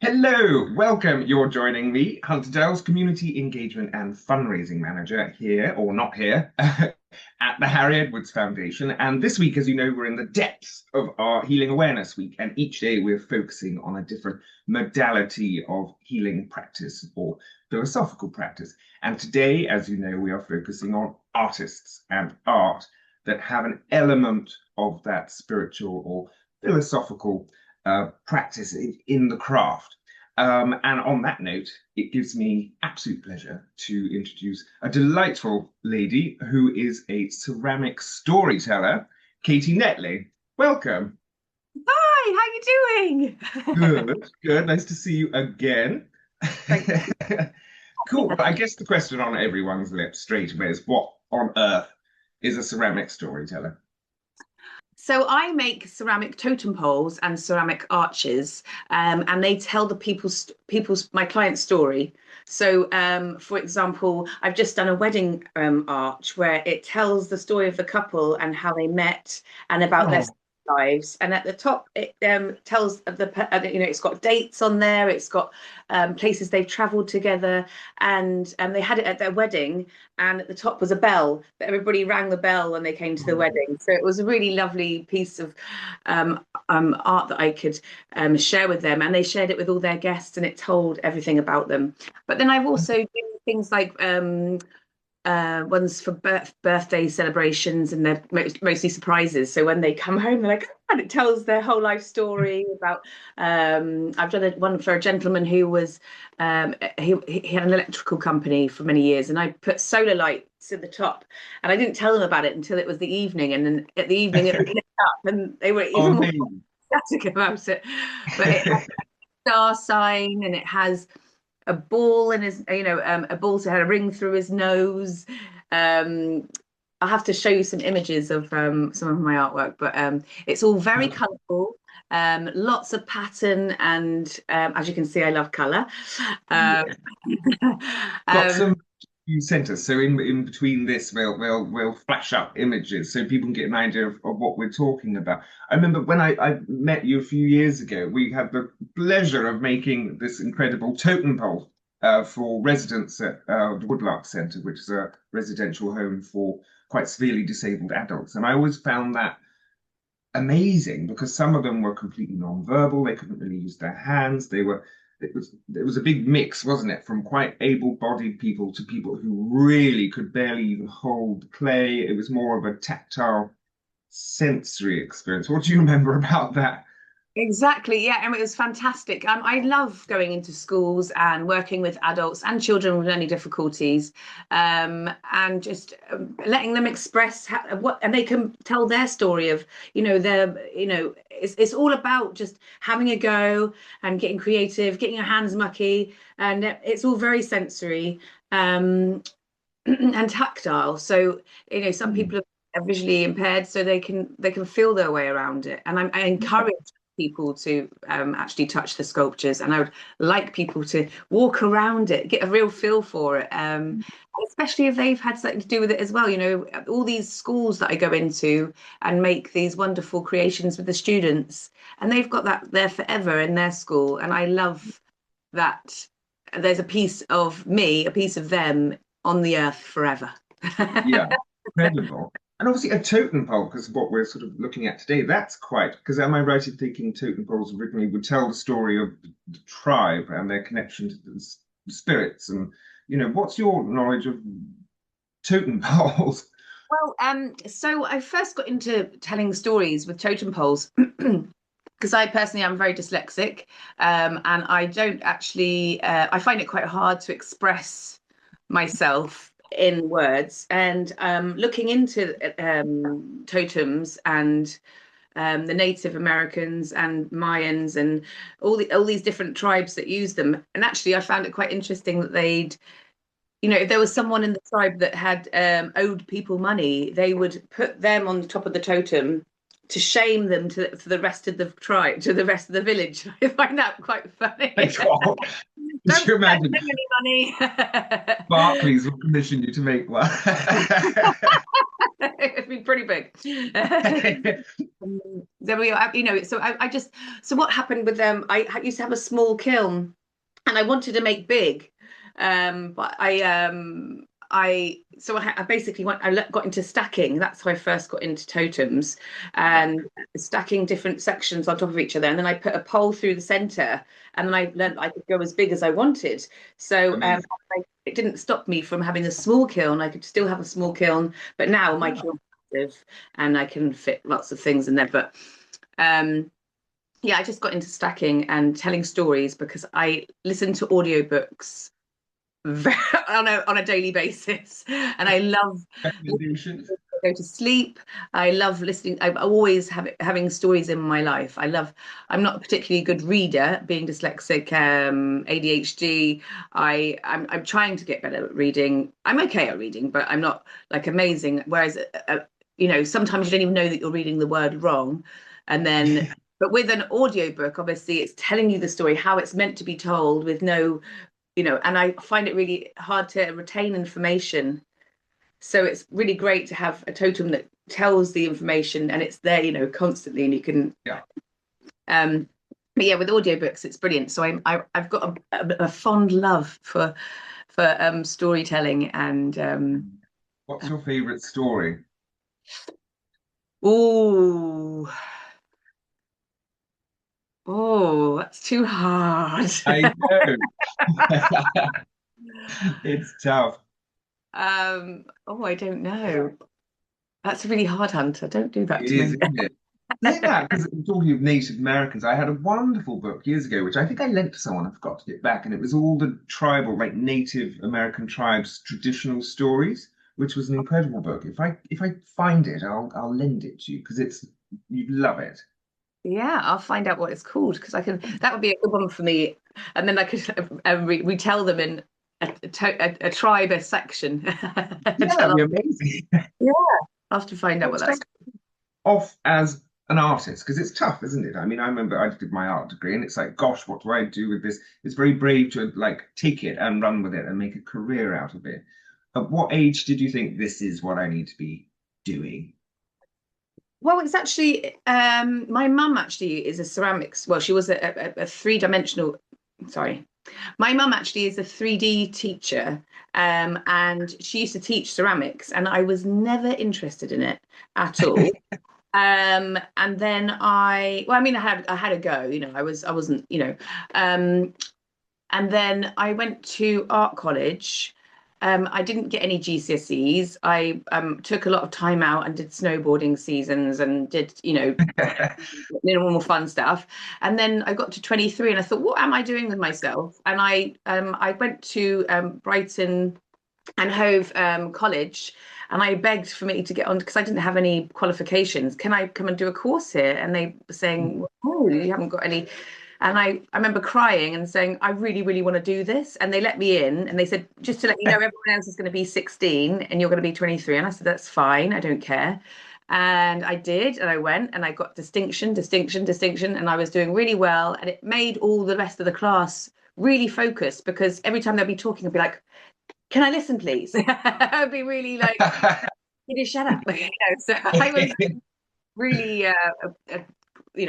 Hello, welcome. You're joining me, Hunter Dell's Community Engagement and Fundraising Manager here, or not here, at the Harry Edwards Foundation. And this week, as you know, we're in the depths of our Healing Awareness Week. And each day we're focusing on a different modality of healing practice or philosophical practice. And today, as you know, we are focusing on artists and art that have an element of that spiritual or philosophical practice in the craft. And on that note, it gives me absolute pleasure to introduce a delightful lady who is a ceramic storyteller, Katie Netley. Welcome. Hi, how you doing? Good, good. Nice to see you again. Thank Cool. you. Well, I guess the question on everyone's lips straight away is what on earth is a ceramic storyteller? So I make ceramic totem poles and ceramic arches, and they tell the my client's story. So, for example, I've just done a wedding arch where it tells the story of the couple and how they met and about their Oh, lives. And at the top, it tells it's got dates on there. It's got places they've travelled together, and they had it at their wedding. And at the top was a bell that everybody rang the bell when they came to the wedding. So it was a really lovely piece of art that I could share with them, and they shared it with all their guests, and it told everything about them. But then I've also done things like ones for birthday celebrations, and they're mostly surprises. So when they come home, they're like, "Oh," and it tells their whole life story about. I've done one for a gentleman who was he had an electrical company for many years, and I put solar lights at the top, and I didn't tell them about it until it was the evening, and then at the evening it lit up, and they were oh, even more amazing. ecstatic about it. But it has a star sign, and it has a ball in his, a ball that had a ring through his nose. Um, I'll have to show you some images of some of my artwork, but it's all very colourful, lots of pattern, and as you can see, I love colour. Um, Got um, some few centers. So in between this, we'll flash up images so people can get an idea of what we're talking about. I remember when I met you a few years ago, we had the pleasure of making this incredible totem pole for residents at the Woodlark Centre, which is a residential home for quite severely disabled adults. And I always found that amazing because some of them were completely non-verbal. They couldn't really use their hands. It was a big mix, wasn't it? From quite able-bodied people to people who really could barely even hold clay. It was more of a tactile sensory experience. What do you remember about that? Exactly. Yeah. And it was fantastic. I love going into schools and working with adults and children with learning difficulties, and just letting them express what, and they can tell their story of, it's all about just having a go and getting creative, getting your hands mucky. And it's all very sensory, and tactile. So, some Hmm. people are visually impaired, so they can feel their way around it. And I encourage people to actually touch the sculptures, and I would like people to walk around it, get a real feel for it. Especially if they've had something to do with it as well. All these schools that I go into and make these wonderful creations with the students, and they've got that there forever in their school. And I love that there's a piece of me, a piece of them on the earth forever. Yeah, incredible. And obviously a totem pole, because what we're sort of looking at today, that's quite, because am I right in thinking totem poles originally would tell the story of the tribe and their connection to the spirits? And, what's your knowledge of totem poles? Well, so I first got into telling stories with totem poles because I personally am very dyslexic, and I don't actually, I find it quite hard to express myself in words. And looking into totems and the Native Americans and Mayans and all these different tribes that use them. And actually, I found it quite interesting that if there was someone in the tribe that had owed people money, they would put them on the top of the totem to shame them to the rest of the tribe, to the rest of the village. I find that quite funny. Like, oh, could Don't you imagine pay any money. Barclays will commission you to make one? It'd be pretty big. there we are. So I just, so what happened with them? Used to have a small kiln, and I wanted to make big, but I basically got into stacking. That's how I first got into totems, and stacking different sections on top of each other. And then I put a pole through the center, and then I learned I could go as big as I wanted. So it didn't stop me from having a small kiln. I could still have a small kiln, but now my kiln is massive, and I can fit lots of things in there. But yeah, I just got into stacking and telling stories because I listen to audiobooks on a daily basis, and I love Recommendations. go to sleep. I love listening. I've always having stories in my life. I'm not a particularly good reader, being dyslexic, ADHD. I'm trying to get better at reading. I'm okay at reading, but I'm not like amazing. Whereas, sometimes you don't even know that you're reading the word wrong, and then. But with an audiobook, obviously, it's telling you the story, how it's meant to be told with no, and I find it really hard to retain information. So it's really great to have a totem that tells the information and it's there, constantly, and you can. Yeah. But yeah, with audiobooks, it's brilliant. So I've got a fond love for storytelling and. What's your favorite story? Oh, that's too hard. I know. It's tough. I don't know. That's a really hard, Hunter. Don't do that It to is, me. isn't it? Saying that, because talking of Native Americans, I had a wonderful book years ago, which I think I lent to someone. I forgot to get back, and it was all the tribal, like Native American tribes' traditional stories, which was an incredible book. If I find it, I'll lend it to you because you'd love it. Yeah, I'll find out what it's called because that would be a good one for me. And then I could retell them in a tribe, a section. Yeah, Tell that'd them. be amazing. Yeah, I'll have to find out what that's. Off as an artist because it's tough, isn't it? I mean, I remember I did my art degree, and it's like, gosh, what do I do with this? It's very brave to like take it and run with it and make a career out of it. At what age did you think this is what I need to be doing? Well, it's actually my mum actually is a ceramics. Well, she was a three-dimensional. Sorry, my mum actually is a 3D teacher, and she used to teach ceramics, and I was never interested in it at all. And then well, I mean, I had a go, I wasn't, and then I went to art college. I didn't get any GCSEs. I took a lot of time out and did snowboarding seasons and did, normal fun stuff. And then I got to 23 and I thought, what am I doing with myself? And I went to Brighton and Hove College, and I begged for me to get on because I didn't have any qualifications. Can I come and do a course here? And they were saying, "Oh, you haven't got any." And I remember crying and saying, "I really, really want to do this." And they let me in, and they said, "Just to let you know, everyone else is going to be 16, and you're going to be 23." And I said, "That's fine. I don't care." And I did, and I went, and I got distinction, distinction, distinction, and I was doing really well. And it made all the rest of the class really focused because every time they'd be talking, I'd be like, can I listen, please? I'd be really like, you just shut up. So I was really,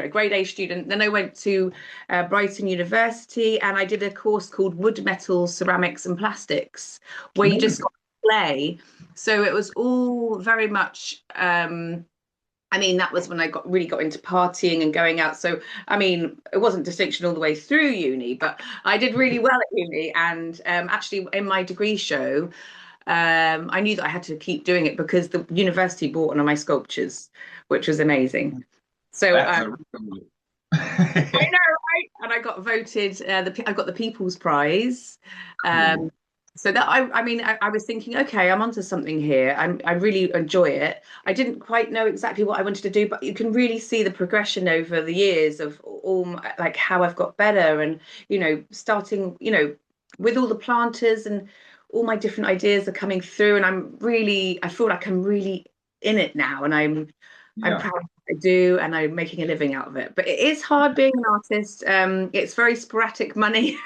grade A student. Then I went to Brighton University and I did a course called Wood, Metal, Ceramics and Plastics, where you just got to play. So it was all very much, I mean, that was when I really got into partying and going out. So, I mean, it wasn't distinction all the way through uni, but I did really well at uni. And actually, in my degree show, I knew that I had to keep doing it because the university bought one of my sculptures, which was amazing. So That's a I know, right? And I got voted. I got the People's Prize. cool. So that I mean, I was thinking, okay, I'm onto something here. I really enjoy it. I didn't quite know exactly what I wanted to do, but you can really see the progression over the years of all like how I've got better, and starting, with all the planters and all my different ideas are coming through, and I feel like I'm really in it now, and I'm Yeah. proud of what I do, and I'm making a living out of it. But it is hard being an artist. It's very sporadic money.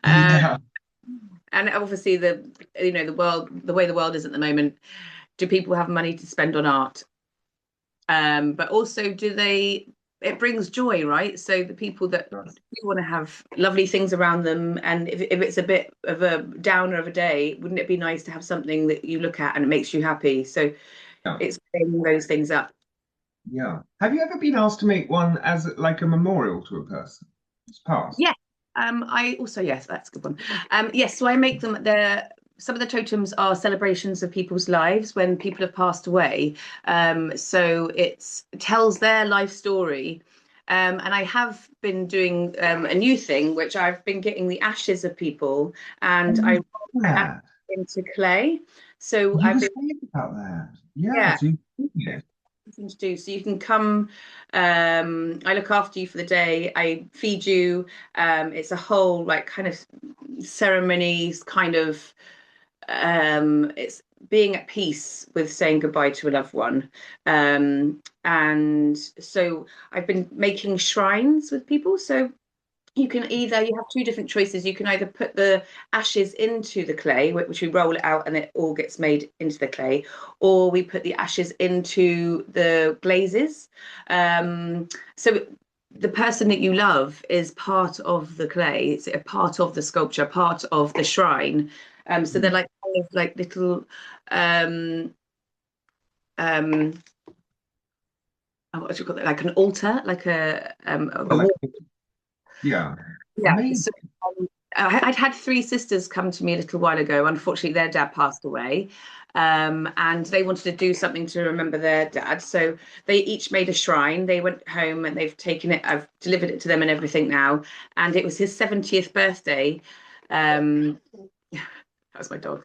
Yeah. And obviously the way the world is at the moment, do people have money to spend on art? But also, it brings joy, right? So the people that Yes. do want to have lovely things around them, and if it's a bit of a downer of a day, wouldn't it be nice to have something that you look at and it makes you happy? So Yeah. it's bringing those things up. Yeah. Have you ever been asked to make one as like a memorial to a person who's passed? Yes. I also, yes, that's a good one. Yes, so I make them there. Some of the totems are celebrations of people's lives when people have passed away. So it tells their life story. And I have been doing a new thing, which I've been getting the ashes of people and I Oh, roll the ashes yeah. into clay. So You I've were been, saying about that. Yeah. yeah, So you thing to do. So you can come, I look after you for the day, I feed you. It's a whole like kind of ceremonies, kind of it's being at peace with saying goodbye to a loved one. And so I've been making shrines with people. So you have two different choices. You can either put the ashes into the clay, which we roll it out and it all gets made into the clay, or we put the ashes into the glazes. So the person that you love is part of the clay, it's a part of the sculpture, part of the shrine. So they're like kind of like little um um what do you call it, like an altar, like a like, wall. yeah. Yeah. Amazing. So I'd had three sisters come to me a little while ago. Unfortunately, their dad passed away, and they wanted to do something to remember their dad. So they each made a shrine. They went home and they've taken it. I've delivered it to them and everything now. And it was his 70th birthday. Um, that was my dog.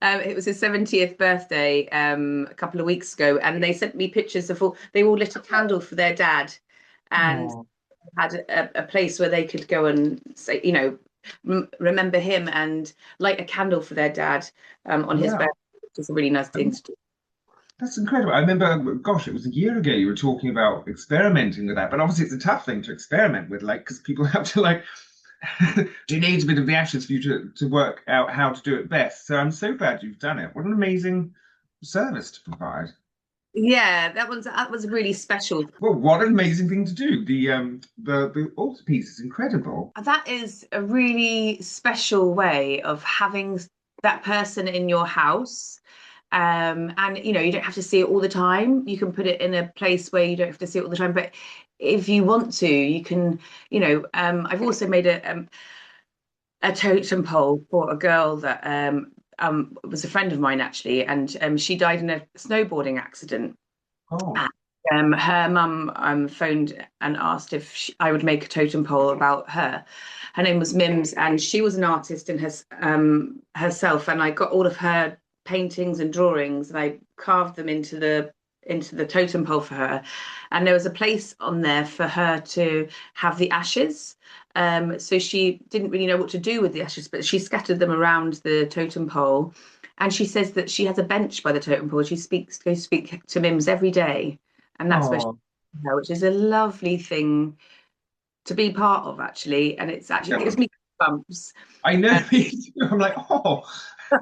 It was his 70th birthday a couple of weeks ago, and they sent me pictures of all. They all lit a candle for their dad, and Oh, had a place where they could go and say, remember him and light a candle for their dad on his yeah. birthday, which is a really nice thing to do. That's incredible. I remember, gosh, it was a year ago you were talking about experimenting with that, but obviously it's a tough thing to experiment with, like, because people have to like, do need a bit of the ashes for you to work out how to do it best. So I'm so glad you've done it. What an amazing service to provide. Yeah, that was really special. Well, what an amazing thing to do. The altarpiece is incredible. That is a really special way of having that person in your house. And you don't have to see it all the time. You can put it in a place where you don't have to see it all the time. But if you want to, you can, I've also made a totem pole for a girl that was a friend of mine actually, and she died in a snowboarding accident. Oh, Her mum phoned and asked if I would make a totem pole about her. Her name was Mims, and she was an artist in herself. And I got all of her paintings and drawings, and I carved them into the totem pole for her. And there was a place on there for her to have the ashes. So she didn't really know what to do with the ashes, but she scattered them around the totem pole. And she says that she has a bench by the totem pole. She goes speak to Mims every day, and that's where she, oh, which is a lovely thing to be part of, actually. And it's actually yeah. gives me bumps. I know. Um, Me too. I'm like, oh, you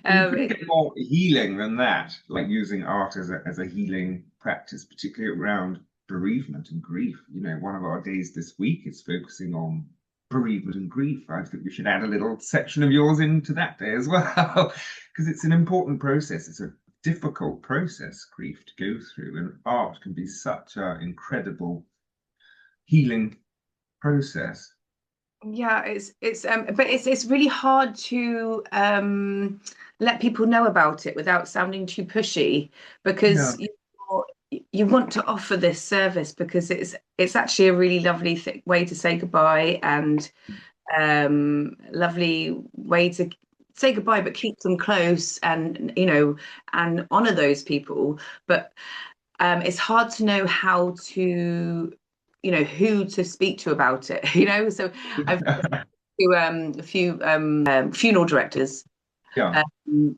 couldn't it, get more healing than that. Like using art as a healing practice, particularly around bereavement and grief. You know, one of our days this week is focusing on bereavement and grief. I think we should add a little section of yours into that day as well, because it's an important process. It's a difficult process, grief to go through, and art can be such an incredible healing process. yeah, but it's really hard to let people know about it without sounding too pushy, Yeah. because you want to offer this service because it's actually a really lovely way to say goodbye, and lovely way to say goodbye but keep them close, and and honor those people. But it's hard to know how to who to speak to about it. So I've to a few funeral directors, Yeah. um,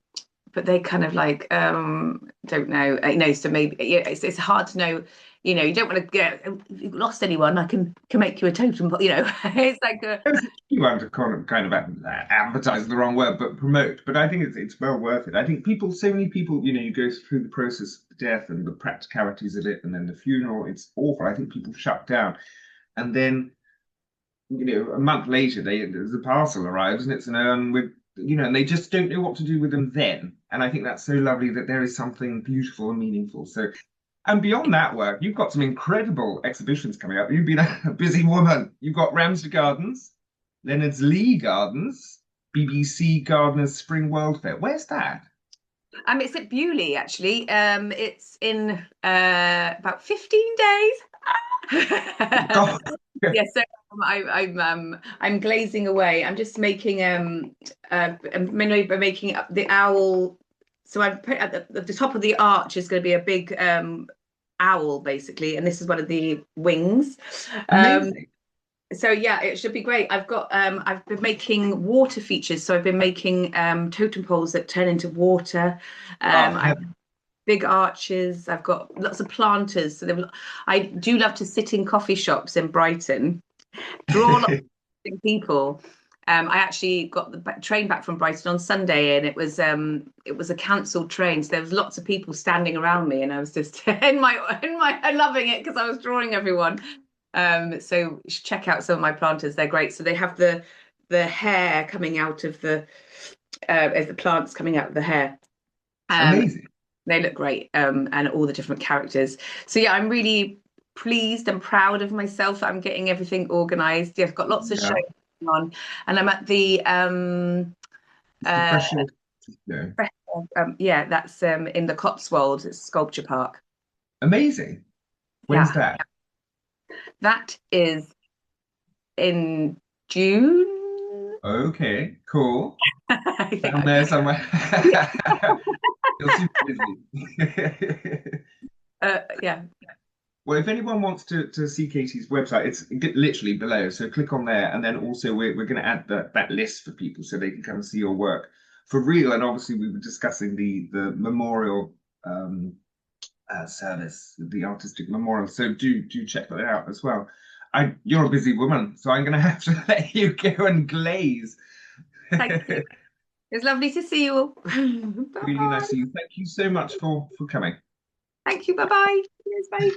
but they kind of like don't know, so maybe, yeah, it's hard to know, you don't want to get, if you've lost anyone, I can make you a totem pole, it's like a, You want to kind of advertise is the wrong word, but promote. But I think it's well worth it. I think people, so many people, you go through the process of death and the practicalities of it, and then the funeral. It's awful. I think people shut down, and then a month later, the parcel arrives and it's an urn with, and they just don't know what to do with them then. And I think that's so lovely that there is something beautiful and meaningful. So, and beyond that work, you've got some incredible exhibitions coming up. You've been a busy woman. You've got Ramsden Gardens, Leonard's Lee Gardens, BBC Gardeners Spring World Fair. Where's that? It's at Bewley actually. It's in about 15 days. God. Yeah, so I'm glazing away. I'm just making I'm making up the owl. So I've put at the top of the arch is going to be a big owl basically, and this is one of the wings. Amazing. So yeah, it should be great. I've been making water features, so I've been making totem poles that turn into water. I've big arches. I've got lots of planters. So I do love to sit in coffee shops in Brighton, draw lots of people. I actually got the train back from Brighton on Sunday, and it was a cancelled train. So there was lots of people standing around me, and I was just in my loving it because I was drawing everyone. So you should check out some of my planters. They're great. So they have the hair coming out of the plants coming out of the hair. Amazing. They look great, and all the different characters. So yeah, I'm really pleased and proud of myself. I'm getting everything organised. Yeah, I've got lots of shows going on, and I'm at the that's in the Cotswolds. It's Sculpture Park. Amazing. When's that? That is in June. Okay, cool. Down there somewhere. You're super busy. Yeah. Well, if anyone wants to see Katie's website, it's literally below. So click on there, and then also we're going to add that list for people so they can come and see your work for real. And obviously, we were discussing the memorial service, the artistic memorial. So do check that out as well. You're a busy woman, so I'm going to have to let you go and glaze. Thank you. It's lovely to see you all. Really nice to see you. Thank you so much for coming. Thank you. Bye-bye. Cheers, bye.